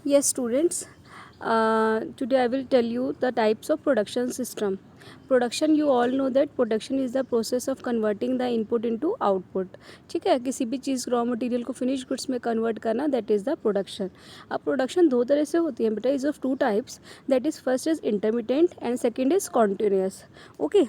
Yes, students. Today I will tell you the types of production system. Production, you all know that production is the process of converting the input into output. ठीक है, किसी भी चीज़ raw material को finish goods में convert करना, that is the production. अब production दो तरह से होती है बेटा, is of two types. That is first is intermediate and second is continuous. Okay.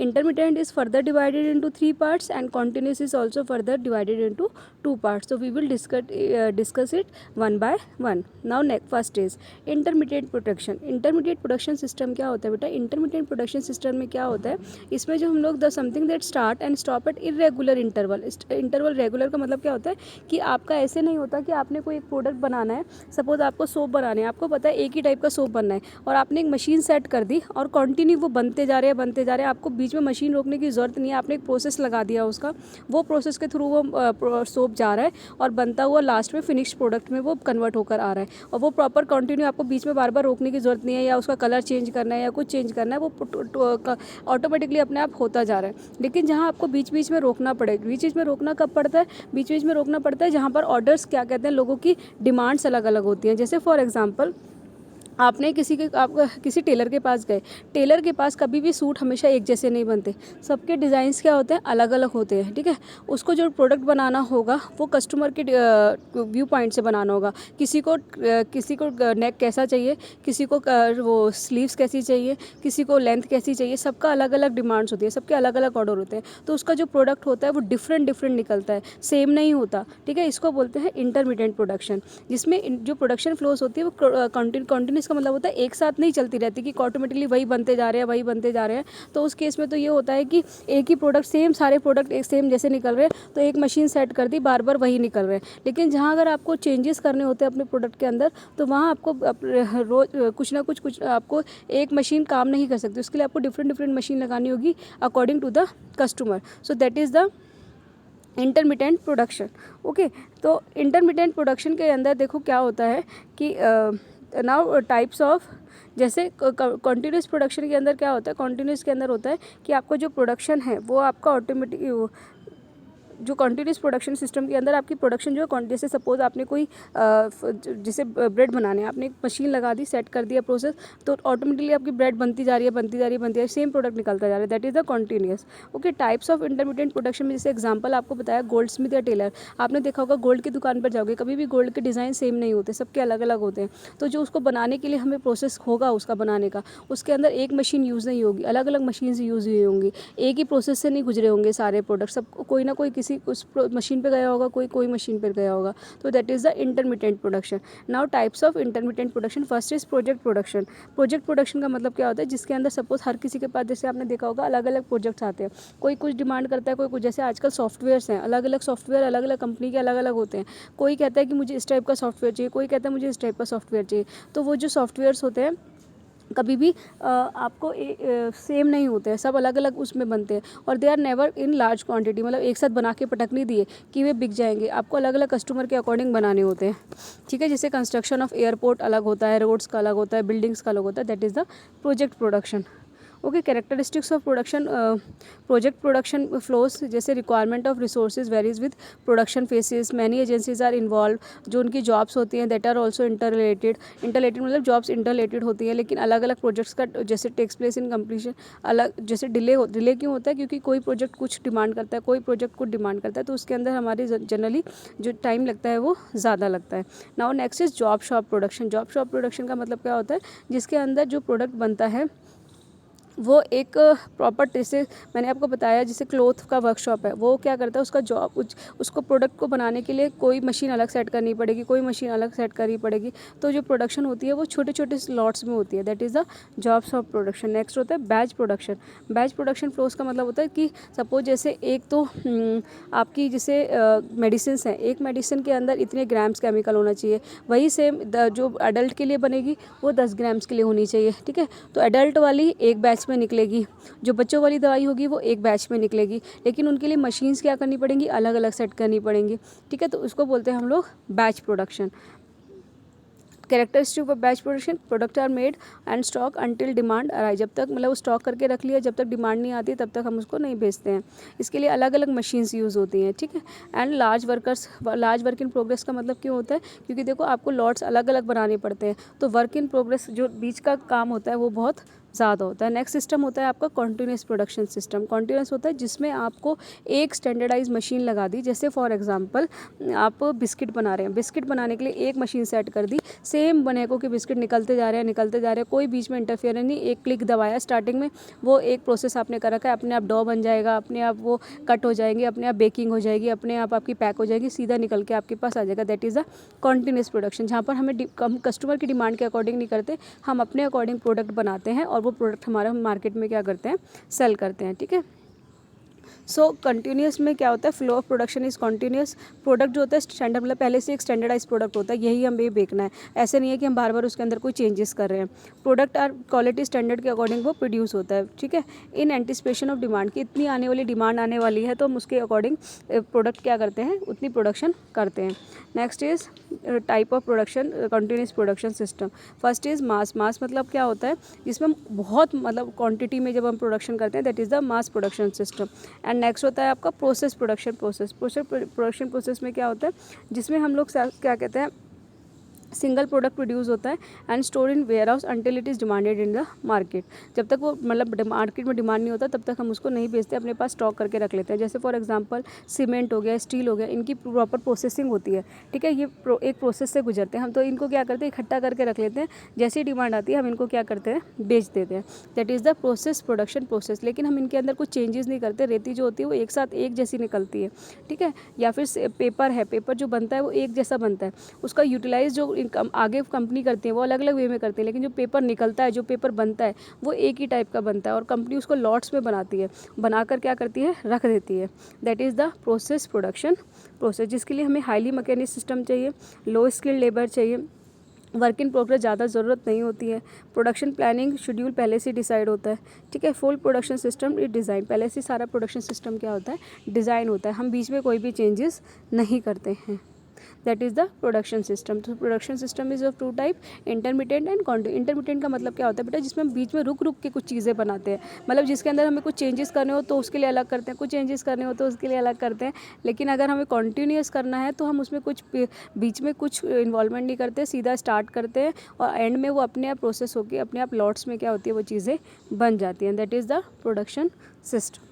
Intermittent is further divided into three parts and continuous is also further divided into two parts. So we will discuss it one by one. Now first is intermittent production. Intermittent production system क्या होता है बेटा? Intermittent production system में क्या होता है, इसमें जो हम लोग the something that start and stop at irregular interval. Interval regular का मतलब क्या होता है कि आपका ऐसे नहीं होता कि आपने कोई एक प्रोडक्ट बनाना है. सपोज आपको सोप बनाने हैं, आपको पता है एक ही टाइप का सोप बनना है और आपने एक मशीन सेट कर दी और कंटिन्यू वो बनते जा रहे हैं. आपको बीच में मशीन रोकने की ज़रूरत नहीं है, आपने एक प्रोसेस लगा दिया उसका, वो प्रोसेस के थ्रू वो सोप जा रहा है और बनता हुआ लास्ट में फिनिश प्रोडक्ट में वो कन्वर्ट होकर आ रहा है और वो प्रॉपर कंटिन्यू. आपको बीच में बार बार रोकने की ज़रूरत नहीं है या उसका कलर चेंज करना है या कुछ चेंज करना है, वो ऑटोमेटिकली अपने आप होता जा रहा है. लेकिन जहाँ आपको बीच बीच में रोकना पड़ेगा, बीच बीच में रोकना कब पड़ता है? बीच बीच में रोकना पड़ता है जहाँ पर ऑर्डर्स क्या कहते हैं, लोगों की डिमांड्स अलग अलग होती हैं. जैसे फॉर एग्जाम्पल आपने आप किसी टेलर के पास गए. टेलर के पास कभी भी सूट हमेशा एक जैसे नहीं बनते, सबके डिज़ाइंस क्या होते हैं, अलग अलग होते हैं. ठीक है, उसको जो प्रोडक्ट बनाना होगा वो कस्टमर के व्यू पॉइंट से बनाना होगा. किसी को नेक कैसा चाहिए, किसी को वो स्लीव्स कैसी चाहिए, किसी को लेंथ कैसी चाहिए, सबका अलग अलग डिमांड्स होती है, सबके अलग अलग ऑर्डर होते हैं. तो उसका जो प्रोडक्ट होता है वो डिफरेंट निकलता है, सेम नहीं होता. ठीक है, इसको बोलते हैं इंटरमीडिएट प्रोडक्शन, जिसमें जो प्रोडक्शन फ्लोस होती है वो कंटिन्यूस का मतलब होता है एक साथ नहीं चलती रहती कि ऑटोमेटिकली वही बनते जा रहे हैं. तो उस केस में तो ये होता है कि एक ही प्रोडक्ट, सेम सारे प्रोडक्ट एक सेम जैसे निकल रहे हैं, तो एक मशीन सेट कर दी, बार बार वही निकल रहे हैं. लेकिन जहाँ अगर आपको चेंजेस करने होते हैं अपने प्रोडक्ट के अंदर, तो वहाँ आपको रोज कुछ ना कुछ आपको एक मशीन काम नहीं कर सकती. उसके लिए आपको डिफरेंट मशीन लगानी होगी according to the customer. So that is the intermediate production. Okay, तो इंटरमीडिएट प्रोडक्शन के अंदर देखो क्या होता है कि नाउ टाइप्स ऑफ, जैसे कॉन्टीन्यूस प्रोडक्शन के अंदर क्या होता है, कॉन्टीन्यूस के अंदर होता है कि आपका जो प्रोडक्शन है वो आपका ऑटोमेटिक, जो कॉन्टीन्यूस प्रोडक्शन सिस्टम के अंदर आपकी प्रोडक्शन जो है, जैसे सपोज आपने कोई जैसे ब्रेड बनाने, आपने एक मशीन लगा दी, सेट कर दिया प्रोसेस, तो ऑटोमेटिकली आपकी ब्रेड बनती जा रही है, सेम प्रोडक्ट निकलता जा रहा है. That is the continuous. Okay, types of intermediate production में जैसे एग्जांपल आपको बताया गोल्ड स्मिथ या टेलर. आपने देखा होगा गोल्ड की दुकान पर जाओगे, कभी भी गोल्ड के डिज़ाइन सेम नहीं होते, सबके अलग अलग होते हैं. तो जो उसको बनाने के लिए हमें प्रोसेस होगा उसका बनाने का, उसके अंदर एक मशीन यूज़ नहीं होगी, अलग अलग मशीन यूज़ हुई होंगी, एक ही प्रोसेस से नहीं गुजरे होंगे सारे प्रोडक्ट. सब कोई ना कोई किसी उस मशीन पे गया होगा, कोई मशीन पर गया होगा. तो that is the intermediate production. Now types of intermediate production. First is project production. Project production का मतलब क्या होता है, जिसके अंदर सपोज हर किसी के पास, जैसे आपने देखा होगा अलग अलग प्रोजेक्ट्स आते हैं, कोई कुछ डिमांड करता है, कोई कुछ. जैसे आजकल सॉफ्टवेयर्स हैं, अलग अलग सॉफ्टवेयर अलग अलग कंपनी के अलग अलग होते हैं. कोई कहता है कि मुझे इस टाइप का सॉफ्टवेयर चाहिए, कोई कहता है मुझे इस टाइप का सॉफ्टवेयर चाहिए. तो वो जो सॉफ्टवेयर्स होते हैं कभी भी आपको सेम नहीं होते हैं, सब अलग अलग उसमें बनते हैं और they are never in large quantity. मतलब एक साथ बना के पटक नहीं दिए कि वे बिक जाएंगे, आपको अलग अलग कस्टमर के अकॉर्डिंग बनाने होते हैं. ठीक है, जैसे कंस्ट्रक्शन ऑफ एयरपोर्ट अलग होता है, रोड्स का अलग होता है, बिल्डिंग्स का अलग होता है. That is the project production. Okay, characteristics of production. Project production flows, जैसे requirement of resources varies with production phases, many agencies are involve. जो उनकी जॉब्स होती हैं दैट आर ऑल्सो इंटरलेटेड मतलब जॉब्स इंटरलेटेड होती हैं, लेकिन अलग अलग प्रोजेक्ट्स का जैसे टेक्स प्लेस इन कम्प्लीशन अलग. जैसे डिले क्यों होता है, क्योंकि कोई प्रोजेक्ट कुछ डिमांड करता है, कोई प्रोजेक्ट कुछ डिमांड करता है, तो उसके अंदर हमारे जनरली जो टाइम लगता है वो ज़्यादा लगता है. Now next is job shop production. Job shop production का मतलब क्या होता है, जिसके अंदर जो प्रोडक्ट बनता है वो एक प्रॉपर, जैसे मैंने आपको बताया जैसे क्लोथ का वर्कशॉप है, वो क्या करता है, उसका जॉब उसको प्रोडक्ट को बनाने के लिए कोई मशीन अलग सेट करनी पड़ेगी, कोई मशीन अलग सेट करनी पड़ेगी. तो जो प्रोडक्शन होती है वो छोटे छोटे स्लॉट्स में होती है. That is the jobs of production. Next होता है batch production. Batch production flows का मतलब होता है कि सपोज जैसे एक तो आपकी जैसे मेडिसिन हैं, एक मेडिसिन के अंदर इतने ग्राम्स केमिकल होना चाहिए, वही सेम जो अडल्ट के लिए बनेगी वो 10 ग्राम्स के लिए होनी चाहिए. ठीक है, तो अडल्ट वाली एक बैच में निकलेगी, जो बच्चों वाली दवाई होगी वो एक बैच में निकलेगी, लेकिन उनके लिए मशीन्स क्या करनी पड़ेंगी, अलग अलग सेट करनी पड़ेंगी. ठीक है, तो उसको बोलते हैं हम लोग batch production. Characteristic of batch production, product are made and stock until demand arise, जब तक मतलब स्टॉक करके रख लिया, जब तक डिमांड नहीं आती तब तक हम उसको नहीं बेचते हैं। इसके लिए अलग अलग मशीन्स यूज़ होती हैं, ठीक है। And large work in progress का मतलब क्यों होता है, क्योंकि देखो आपको लॉट्स अलग अलग बनाने पड़ते हैं, तो वर्क इन प्रोग्रेस जो बीच का काम होता है वो बहुत ज़्यादा होता है। नेक्स्ट सिस्टम होता है आपका कॉन्टीन्यूस प्रोडक्शन सिस्टम। कॉन्टीन्यूस होता है जिसमें आपको एक स्टैंडर्डाइज मशीन लगा दी, जैसे फॉर एग्जांपल आप बिस्किट बना रहे हैं, बिस्किट बनाने के लिए एक मशीन सेट कर दी, सेम बनेको के बिस्किट निकलते जा रहे हैं, कोई बीच में इंटरफेयर नहीं, एक क्लिक दबाया स्टार्टिंग में, वो एक प्रोसेस आपने कर रखा है, अपने आप डो बन जाएगा, अपने आप वो कट हो जाएंगे, अपने आप बेकिंग हो जाएगी, अपने आप आपकी पैक हो जाएगी, सीधा निकल के आपके पास आ जाएगा। That is the continuous production, जहाँ पर हमें कस्टमर की डिमांड के अकॉर्डिंग नहीं करते, हम अपने अकॉर्डिंग प्रोडक्ट बनाते हैं और वो प्रोडक्ट हमारा मार्केट में क्या करते हैं, सेल करते हैं, ठीक है। सो कंटिन्यूस में क्या होता है, flow of production is continuous. Product जो होता है स्टैंडर्ड, मतलब पहले से एक स्टैंडर्डाइज प्रोडक्ट होता है, यही हमें बेचना है, ऐसे नहीं है कि हम बार बार उसके अंदर कोई चेंजेस कर रहे हैं। प्रोडक्ट आर क्वालिटी स्टैंडर्ड के अकॉर्डिंग वो प्रोड्यूस होता है, ठीक है। इन एंटिसिपेशन ऑफ डिमांड, की इतनी आने वाली डिमांड आने वाली है तो हम उसके अकॉर्डिंग प्रोडक्ट क्या करते हैं, उतनी प्रोडक्शन करते हैं। Next is type of production continuous production system. First is mass. Mass मतलब क्या होता है, जिसमें बहुत मतलब क्वांटिटी में जब हम प्रोडक्शन करते हैं, that is the mass production system. And next होता है आपका प्रोसेस प्रोडक्शन। प्रोडक्शन प्रोसेस में क्या होता है, जिसमें हम लोग क्या कहते हैं, सिंगल प्रोडक्ट प्रोड्यूस होता है and store in warehouse until it is demanded in the market. जब तक वो मतलब मार्केट में डिमांड नहीं होता तब तक हम उसको नहीं बेचते, अपने पास स्टॉक करके रख लेते हैं। जैसे फॉर एग्जांपल सीमेंट हो गया, स्टील हो गया, इनकी प्रॉपर प्रोसेसिंग होती है, ठीक है। ये एक प्रोसेस से गुजरते हैं, हम तो इनको क्या करते हैं, इकट्ठा करके रख लेते हैं, जैसे ही डिमांड आती है हम इनको क्या करते हैं, बेच देते हैं। That is the process production process. लेकिन हम इनके अंदर कुछ चेंजेस नहीं करते, रेती जो होती है वो एक साथ एक जैसी निकलती है, ठीक है। या फिर पेपर है, पेपर जो बनता है वो एक जैसा बनता है, उसका यूटिलाइज जो आगे कंपनी करती है वो अलग अलग वे में करती है, लेकिन जो पेपर निकलता है, जो पेपर बनता है वो एक ही टाइप का बनता है, और कंपनी उसको लॉट्स में बनाती है, बनाकर क्या करती है, रख देती है। That is the process production process, जिसके लिए हमें हाईली मैकेनिक सिस्टम चाहिए, लो स्किल लेबर चाहिए, वर्क इन प्रोग्रेस ज़्यादा ज़रूरत नहीं होती है, प्रोडक्शन प्लानिंग शेड्यूल पहले से डिसाइड होता है, ठीक है। Full production system is design, पहले से सारा प्रोडक्शन सिस्टम क्या होता है, डिज़ाइन होता है, हम बीच में कोई भी चेंजेस नहीं करते हैं। That is the production system. तो production system is of two type, intermediate and continuous. Intermediate का मतलब क्या होता है बेटा, जिसमें हम बीच में रुक रुक के कुछ चीज़ें बनाते हैं, मतलब जिसके अंदर हमें कुछ चेंजेस करने हो तो उसके लिए अलग करते हैं, कुछ चेंजेस करने हो तो उसके लिए अलग करते हैं। लेकिन अगर हमें कॉन्टीन्यूस करना है तो हम उसमें कुछ बीच में कुछ इन्वॉल्वमेंट नहीं करते, सीधा स्टार्ट करते हैं और एंड में वो अपने आप प्रोसेस होकर अपने आप लॉट्स में क्या होती है वो चीज़ें बन जाती हैं। That is the production system.